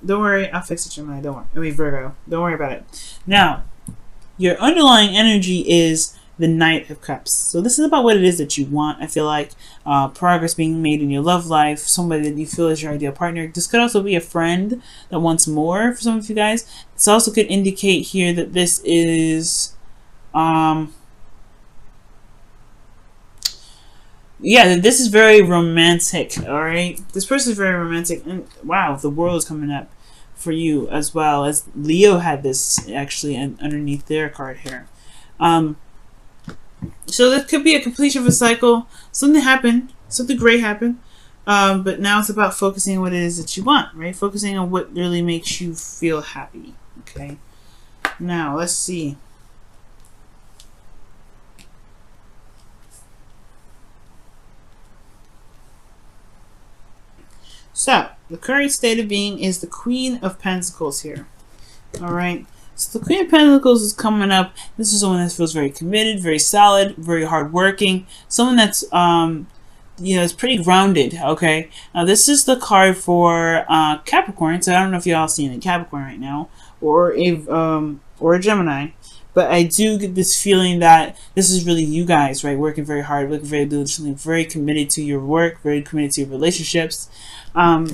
Don't worry. I'll fix it, Gemini. Don't worry. I mean, Virgo. Don't worry about it. Now, your underlying energy is the Knight of Cups. So this is about what it is that you want. I feel like progress being made in your love life, somebody that you feel is your ideal partner. This could also be a friend that wants more for some of you guys. This also could indicate here that this is, yeah, this is very romantic, all right? This person is very romantic, and wow, the world is coming up for you as well, as Leo had this actually underneath their card here. So this could be a completion of a cycle. Something happened. Something great happened. But now it's about focusing on what it is that you want, right? Focusing on what really makes you feel happy. Okay. Now, let's see. So, the current state of being is the Queen of Pentacles here. Alright. So the Queen of Pentacles is coming up. This is someone that feels very committed, very solid, very hardworking. Someone that's, you know, is pretty grounded, okay? Now, this is the card for Capricorn. So I don't know if y'all seeing a Capricorn right now, or a Gemini. But I do get this feeling that this is really you guys, right? Working very hard, working very diligently, very committed to your work, very committed to your relationships. Yeah,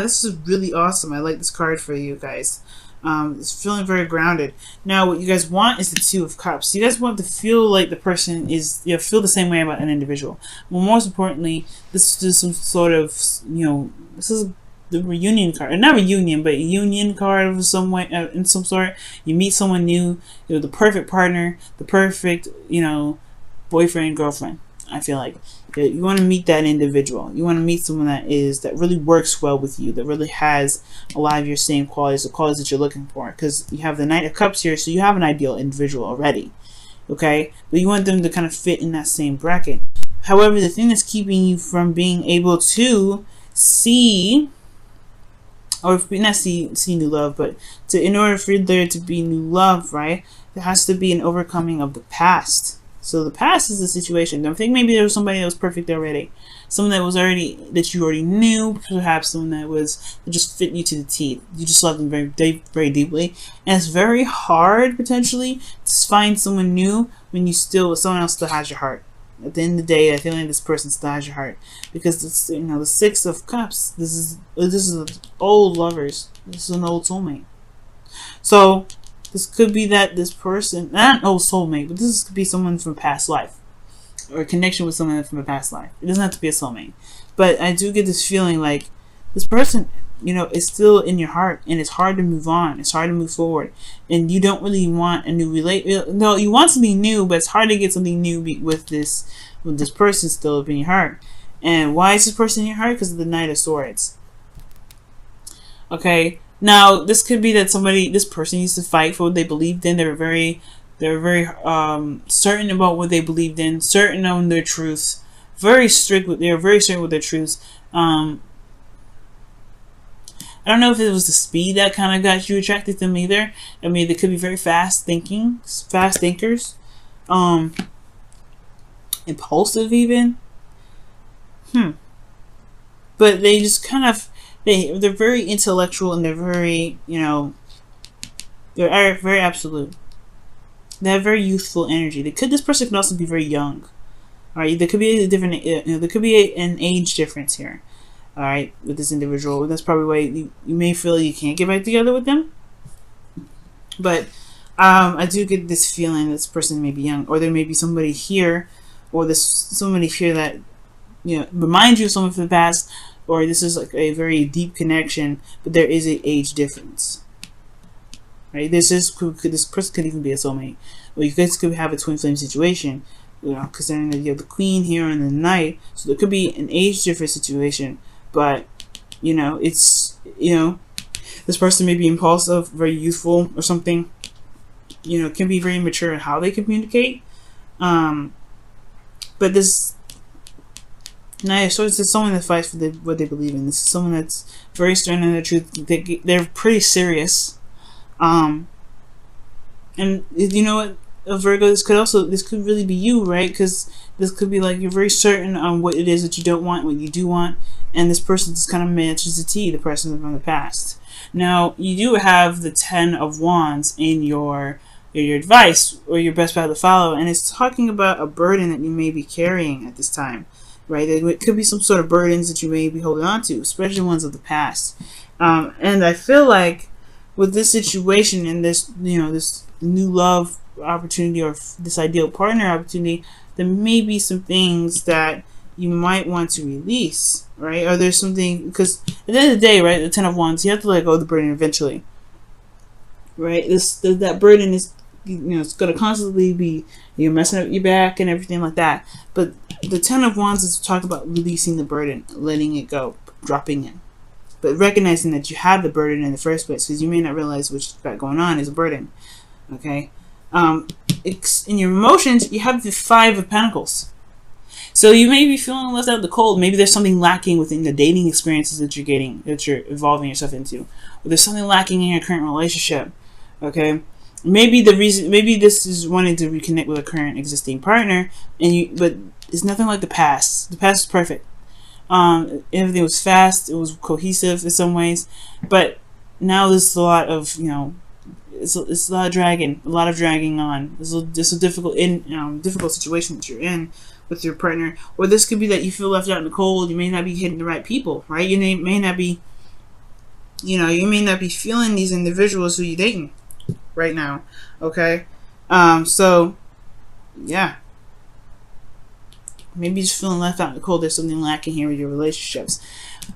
this is really awesome. I like this card for you guys. It's feeling very grounded. Now, what you guys want is the Two of Cups. You guys want to feel like the person is, you know, feel the same way about an individual. Well, most importantly, this is some sort of, you know, this is the reunion card. Not reunion, but a union card of some way, in some sort. You meet someone new, you know, the perfect partner, the perfect, you know, boyfriend, girlfriend. I feel like you want to meet that individual. You want to meet someone that really works well with you, that really has a lot of your same qualities, the qualities that you're looking for. Because you have the Knight of Cups here, so you have an ideal individual already. Okay? But you want them to kind of fit in that same bracket. However, the thing that's keeping you from being able to see, or not see new love, but in order for there to be new love, right, there has to be an overcoming of the past. So the past is the situation. I think maybe there was somebody that was perfect already. Someone that you already knew, perhaps someone that just fit you to the teeth. You just loved them very, very deeply. And it's very hard, potentially, to find someone new when someone else still has your heart. At the end of the day, I feel like this person still has your heart. Because it's, you know, the Six of Cups, this is old lovers. This is an old soulmate. So this could be that this person, not an old soulmate, but this could be someone from a past life. Or a connection with someone from a past life. It doesn't have to be a soulmate. But I do get this feeling like this person, you know, is still in your heart. And it's hard to move on. It's hard to move forward. And you don't really want a new No, you want something new, but it's hard to get something new with this person still up in your heart. And why is this person in your heart? Because of the Knight of Swords. Okay. Now, this could be that this person used to fight for what they believed in. They were very certain about what they believed in, certain on their truths, they were very certain with their truths. I don't know if it was the speed that kind of got you attracted to them either. I mean, they could be very fast thinkers, impulsive even. But they just kind of, they're very intellectual, and they're very, you know, they're very absolute. They have very youthful energy. This person could also be very young. All right, there could be a different, there could be an age difference here. All right, with this individual, that's probably why you may feel you can't get back together with them. But I do get this feeling this person may be young, or there may be somebody here, or somebody here that, you know, reminds you of someone from the past, or this is like a very deep connection, but there is an age difference. Right? This person could even be a soulmate, or you guys could have a twin flame situation. You know, considering that you have the Queen here and the Knight, so there could be an age difference situation. But you know, it's, you know, this person may be impulsive, very youthful, or something. You know, can be very mature in how they communicate. But this Knight of Swords is someone that fights for what they believe in. This is someone that's very stern in their truth. They're pretty serious. And you know what? Virgo, this could really be you, right? Because this could be like you're very certain on what it is that you don't want, what you do want, and this person just kind of matches the T, the person from the past. Now, you do have the 10 of Wands in your advice or your best path to follow, and it's talking about a burden that you may be carrying at this time, right? It could be some sort of burdens that you may be holding on to, especially ones of the past. And I feel like with this situation and this, this new love opportunity or this ideal partner opportunity, there may be some things that you might want to release, right? Or there's something, because at the end of the day, right, the 10 of Wands, you have to let go of the burden eventually, right? That burden is, it's going to constantly be, messing up your back and everything like that. But the 10 of Wands is to talk about releasing the burden, letting it go, dropping it. But recognizing that you have the burden in the first place, because you may not realize what you've got going on is a burden, okay? In your emotions, you have the 5 of Pentacles. So you may be feeling left out in the cold. Maybe there's something lacking within the dating experiences that you're getting, that you're involving yourself into. Or there's something lacking in your current relationship, okay? Maybe this is wanting to reconnect with a current existing partner, but it's nothing like the past. The past is perfect. Everything was fast. It was cohesive in some ways, but now there's a lot of, it's a lot of dragging on. It's a difficult situation that you're in with your partner, or this could be that you feel left out in the cold. You may not be hitting the right people, right? You may not be, you may not be feeling these individuals who you're dating right now, okay? So, yeah. Maybe you're just feeling left out in the cold. There's something lacking here with your relationships.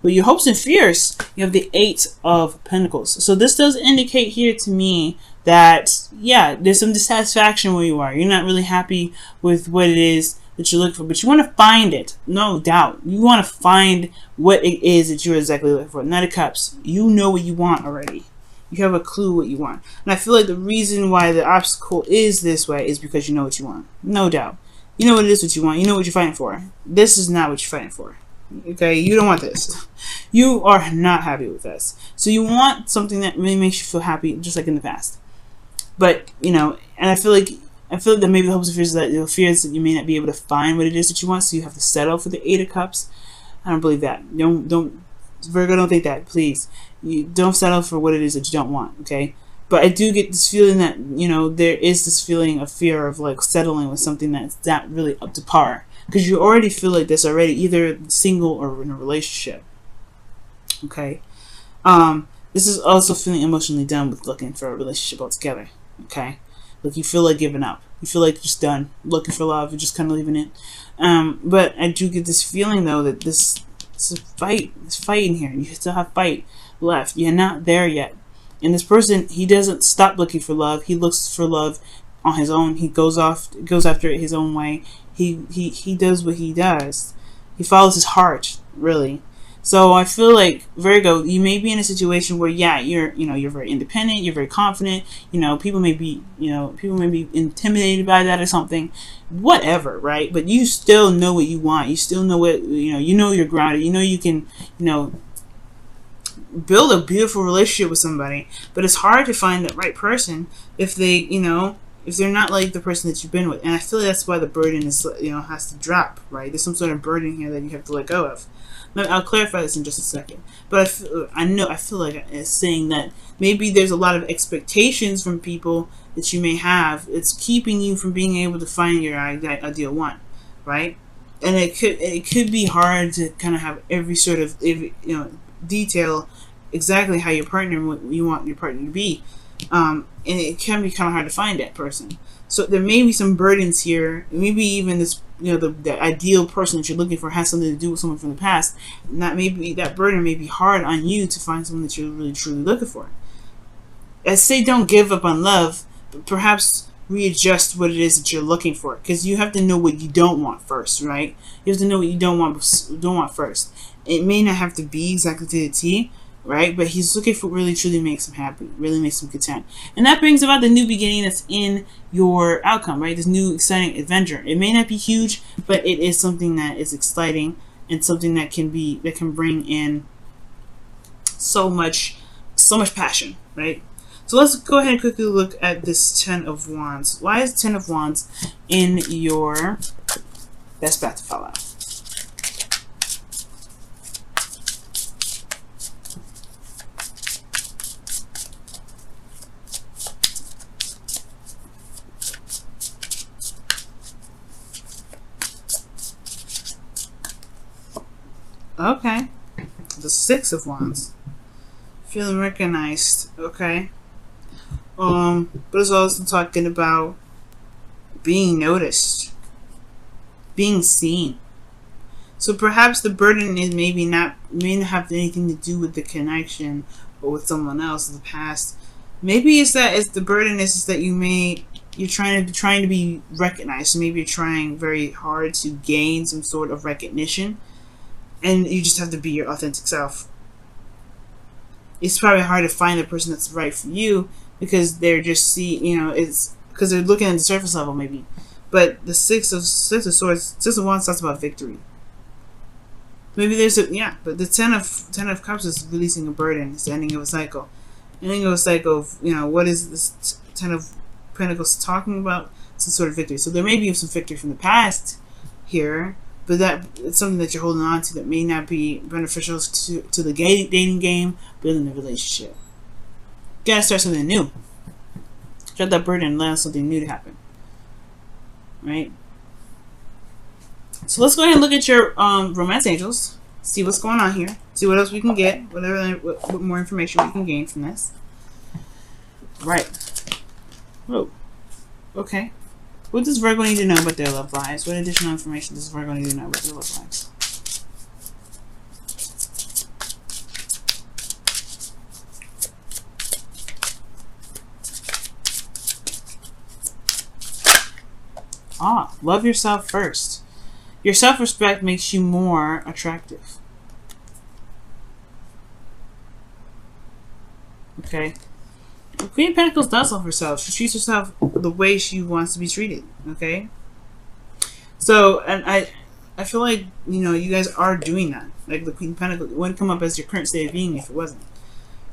With your hopes and fears, you have the 8 of Pentacles. So this does indicate here to me that, yeah, there's some dissatisfaction where you are. You're not really happy with what it is that you're looking for, but you want to find it, no doubt. You want to find what it is that you're exactly looking for. Knight of Cups, you know what you want already. You have a clue what you want. And I feel like the reason why the obstacle is this way is because you know what you want, no doubt. You know what it is what you want. You know what you're fighting for. This is not what you're fighting for. Okay, you don't want this. You are not happy with this. So you want something that really makes you feel happy, just like in the past. But, and I feel like that maybe the hopes and fears that that you may not be able to find what it is that you want, so you have to settle for the 8 of Cups. I don't believe that. Don't Virgo, don't think that, please. You don't settle for what it is that you don't want, okay? But I do get this feeling that, there is this feeling of fear of like settling with something that's not really up to par. Because you already feel like this already, either single or in a relationship. Okay? This is also feeling emotionally done with looking for a relationship altogether. Okay? Like you feel like giving up. You feel like you're just done. Looking for love. You're just kind of leaving it. But I do get this feeling though that it's a fight. It's fighting here. You still have fight left. You're not there yet. And this person, he doesn't stop looking for love. He looks for love on his own. He goes after it his own way. He does what he does. He follows his heart, really. So I feel like Virgo, you may be in a situation where, yeah, you're very independent, you're very confident. People may be intimidated by that or something, whatever, right? But you still know what you want. You still know what you're grounded. You can build a beautiful relationship with somebody, but it's hard to find that right person if they, if they're not like the person that you've been with. And I feel like that's why the burden is, has to drop, right? There's some sort of burden here that you have to let go of. I'll clarify this in just a second. But I feel like it's saying that maybe there's a lot of expectations from people that you may have. It's keeping you from being able to find your ideal one, right? And it could be hard to kind of have every sort of detail exactly how you want your partner to be, and it can be kind of hard to find that person. So there may be some burdens here. Maybe even this, the ideal person that you're looking for has something to do with someone from the past. And that burden may be hard on you to find someone that you're really truly looking for. I say don't give up on love, but perhaps readjust what it is that you're looking for, because you have to know what you don't want first, right? You have to know what you don't want first. It may not have to be exactly to the T, right? But he's looking for what really truly makes him happy, really makes him content. And that brings about the new beginning that's in your outcome, right? This new exciting adventure. It may not be huge, but it is something that is exciting and something that can bring in so much passion, right? So let's go ahead and quickly look at this Ten of Wands. Why is Ten of Wands in your best path to fall out? Okay. The Six of Wands. Feeling recognized. Okay. But it's also talking about being noticed, being seen. So perhaps the burden is may not have anything to do with the connection or with someone else in the past. Maybe it's the burden is that you're trying to be recognized. So maybe you're trying very hard to gain some sort of recognition, and you just have to be your authentic self. It's probably hard to find the person that's right for you, because they're just it's because they're looking at the surface level maybe. But the Six of Swords, Six of Wands talks about victory. Maybe there's but the Ten of Cups is releasing a burden. It's the ending of a cycle. Ending of a cycle of, what is this Ten of Pentacles talking about? Some sort of victory. So there may be some victory from the past here, but it's something that you're holding on to that may not be beneficial to the dating game, but in the relationship. You gotta start something new. Drop that burden and allow something new to happen. Right? So let's go ahead and look at your romance angels. See what's going on here. See what else we can get. What more information we can gain from this. Right. Whoa. Okay. What does Virgo need to know about their love lives? What additional information does Virgo need to know about their love lives? Love yourself first. Your self-respect makes you more attractive. Okay. The Queen of Pentacles does love herself. She treats herself the way she wants to be treated. Okay. So, and I feel like, you guys are doing that. Like the Queen of Pentacles, it wouldn't come up as your current state of being if it wasn't.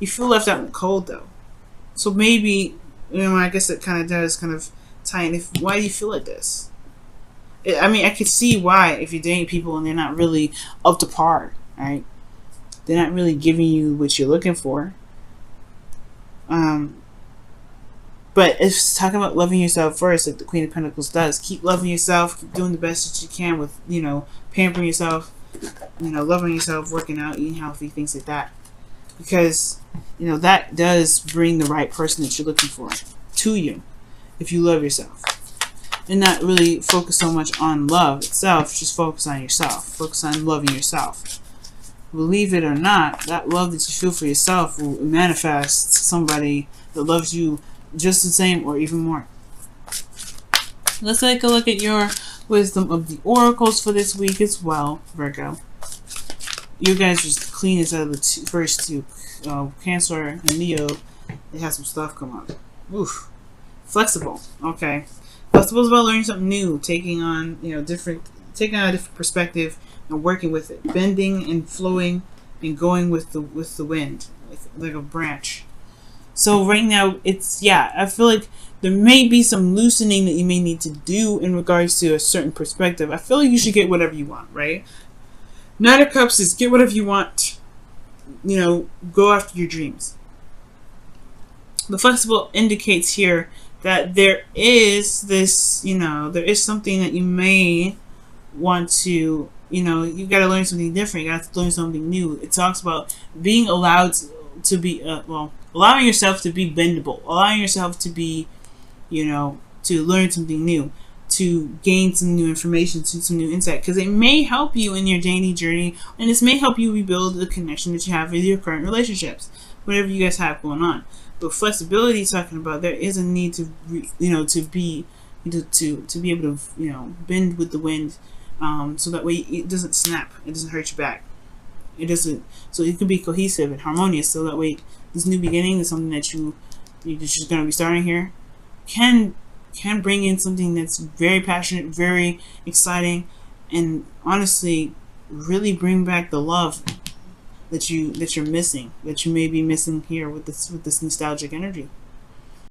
You feel left out in the cold, though. So maybe, I guess it kind of does kind of tie in. Why do you feel like this? I could see why, if you're dating people and they're not really up to par, right? They're not really giving you what you're looking for. But it's talking about loving yourself first, like the Queen of Pentacles does. Keep loving yourself. Keep doing the best that you can with, pampering yourself, loving yourself, working out, eating healthy, things like that. Because, that does bring the right person that you're looking for to you if you love yourself. And not really focus so much on love itself, just focus on yourself. Focus on loving yourself. Believe it or not, that love that you feel for yourself will manifest somebody that loves you just the same or even more. Let's take a look at your wisdom of the oracles for this week as well, Virgo. You guys are just the cleanest out of the first two. Cancer and Leo, they have some stuff come up. Oof. Flexible. Okay. Flexible is about learning something new, taking on a different perspective and working with it, bending and flowing and going with the wind, like a branch. So right now, I feel like there may be some loosening that you may need to do in regards to a certain perspective. I feel like you should get whatever you want, right? Knight of Cups is get whatever you want. Go after your dreams. The flexible indicates here that there is this, there is something that you may want to, you got to learn something different. You got to learn something new. It talks about being allowed to be, allowing yourself to be bendable, allowing yourself to be, to learn something new, to gain some new information, some new insight, because it may help you in your dating journey, and this may help you rebuild the connection that you have with your current relationships, whatever you guys have going on. But flexibility, talking about there is a need to, to be able to, bend with the wind, so that way it doesn't snap, it doesn't hurt your back, it doesn't. So it can be cohesive and harmonious. So that way, this new beginning is something that you're just going to be starting here, can bring in something that's very passionate, very exciting, and honestly, really bring back the love that you're missing, that you may be missing here with this nostalgic energy.